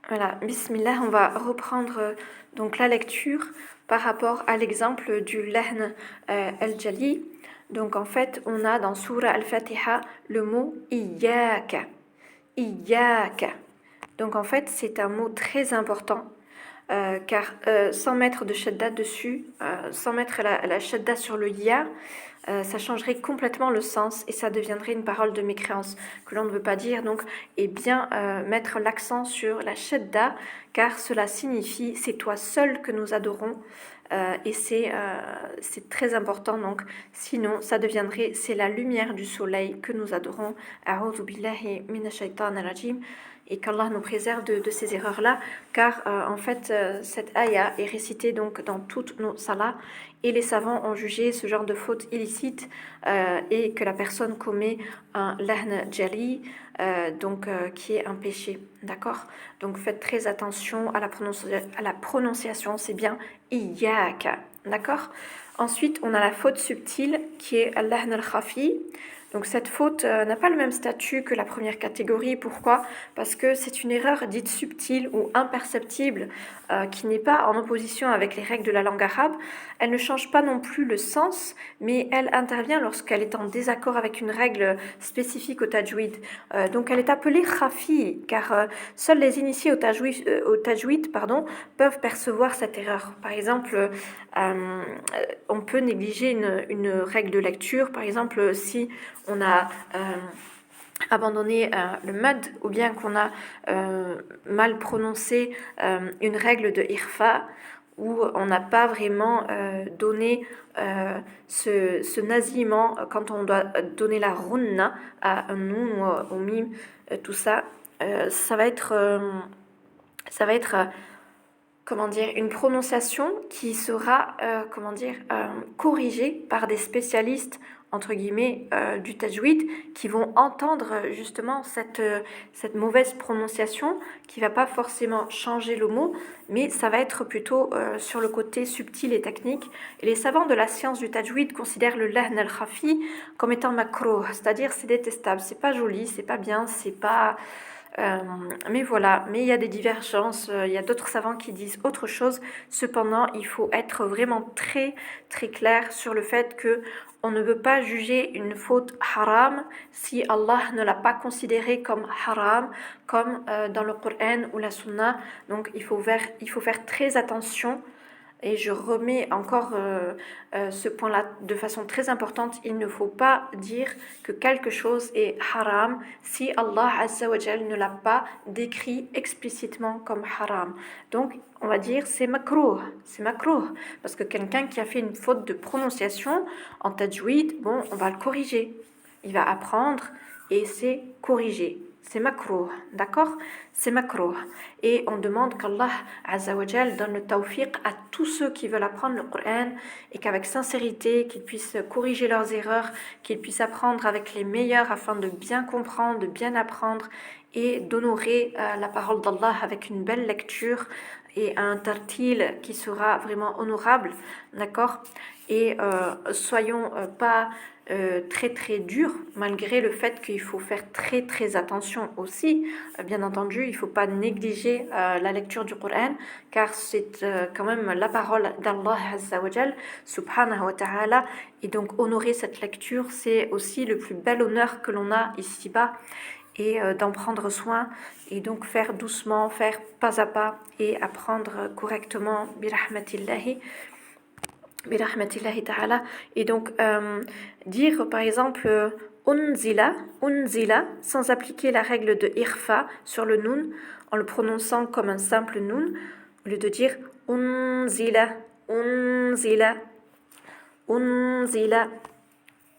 Voilà, Bismillah, on va reprendre donc la lecture par rapport à l'exemple du lahn al-jali. Donc en fait, on a dans Surah Al-Fatiha le mot iyyaka. Iyyaka. Donc en fait, c'est un mot très important car sans mettre de shadda dessus, sans mettre la shadda sur le ya, ça changerait complètement le sens et ça deviendrait une parole de mécréance que l'on ne veut pas dire. Donc, et bien mettre l'accent sur la shadda, car cela signifie c'est toi seul que nous adorons. Et c'est très important. Donc, sinon, ça deviendrait c'est la lumière du soleil que nous adorons. A'udhu billahi minash shaitanir rajim. Et qu'Allah nous préserve de ces erreurs-là, car en fait, cette ayah est récitée donc dans toutes nos salas, et les savants ont jugé ce genre de faute illicite et que la personne commet un lahn jali, qui est un péché, d'accord? Donc faites très attention à la prononciation, c'est bien iyyaka, d'accord? Ensuite, on a la faute subtile qui est al-lahn al-khafi. Donc cette faute n'a pas le même statut que la première catégorie. Pourquoi? Parce que c'est une erreur dite subtile ou imperceptible qui n'est pas en opposition avec les règles de la langue arabe. Elle ne change pas non plus le sens, mais elle intervient lorsqu'elle est en désaccord avec une règle spécifique au tajwid. Donc elle est appelée khafi, car seuls les initiés au tajwid peuvent percevoir cette erreur. Par exemple, on peut négliger une règle de lecture. Par exemple, si on a abandonné le mad ou bien qu'on a mal prononcé une règle de irfa, où on n'a pas vraiment donné ce nasillement quand on doit donner la runna à un nun ou au mim, tout ça, ça va être comment dire, une prononciation qui sera corrigée par des spécialistes entre guillemets du tajwid qui vont entendre justement cette mauvaise prononciation qui va pas forcément changer le mot, mais ça va être plutôt sur le côté subtil et technique. Et les savants de la science du tajwid considèrent le lahn al-khafi comme étant makruh, c'est-à-dire c'est détestable, c'est pas joli, c'est pas bien, c'est pas mais voilà, mais il y a des divergences, il y a d'autres savants qui disent autre chose. Cependant, il faut être vraiment très très clair sur le fait que on ne veut pas juger une faute haram si Allah ne l'a pas considérée comme haram, comme dans le Coran ou la Sunna. Donc il faut faire très attention. Et je remets encore ce point-là de façon très importante. Il ne faut pas dire que quelque chose est haram si Allah Azza wa Jal ne l'a pas décrit explicitement comme haram. Donc, on va dire c'est makruh, parce que quelqu'un qui a fait une faute de prononciation en tajwid, bon, on va le corriger. Il va apprendre et c'est corrigé. C'est makruh, d'accord? C'est makruh. Et on demande qu'Allah Azza wa Jal donne le tawfiq à tous ceux qui veulent apprendre le Coran et qu'avec sincérité, qu'ils puissent corriger leurs erreurs, qu'ils puissent apprendre avec les meilleurs afin de bien comprendre, de bien apprendre et d'honorer la parole d'Allah avec une belle lecture et un tartil qui sera vraiment honorable, d'accord? Et soyons pas très très dur, malgré le fait qu'il faut faire très très attention aussi. Bien entendu, il ne faut pas négliger la lecture du Coran, car c'est quand même la parole d'Allah Azza wa Jal, subhanahu wa ta'ala, et donc honorer cette lecture, c'est aussi le plus bel honneur que l'on a ici-bas, et d'en prendre soin, et donc faire doucement, faire pas à pas, et apprendre correctement, birahmatillahi ta'ala. Et donc dire par exemple unzila sans appliquer la règle de irfa sur le nun en le prononçant comme un simple nun au lieu de dire unzila.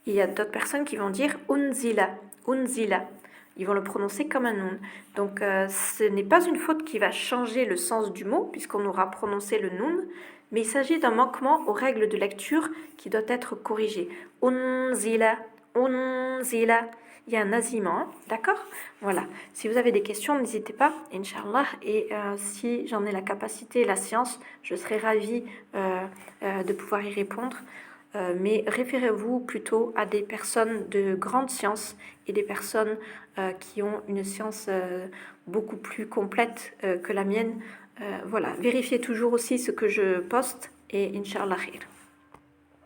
Il y a d'autres personnes qui vont dire unzila. Ils vont le prononcer comme un nun. Donc ce n'est pas une faute qui va changer le sens du mot puisqu'on aura prononcé le nun, mais il s'agit d'un manquement aux règles de lecture qui doit être corrigé. Unzila. Il y a un nasillement, hein, d'accord? Voilà. Si vous avez des questions, n'hésitez pas, Inch'Allah. Et si j'en ai la capacité et la science, je serai ravie de pouvoir y répondre. mais référez-vous plutôt à des personnes de grande science et des personnes qui ont une science beaucoup plus complète que la mienne. Voilà, vérifiez toujours aussi ce que je poste et Inch'Allah khir.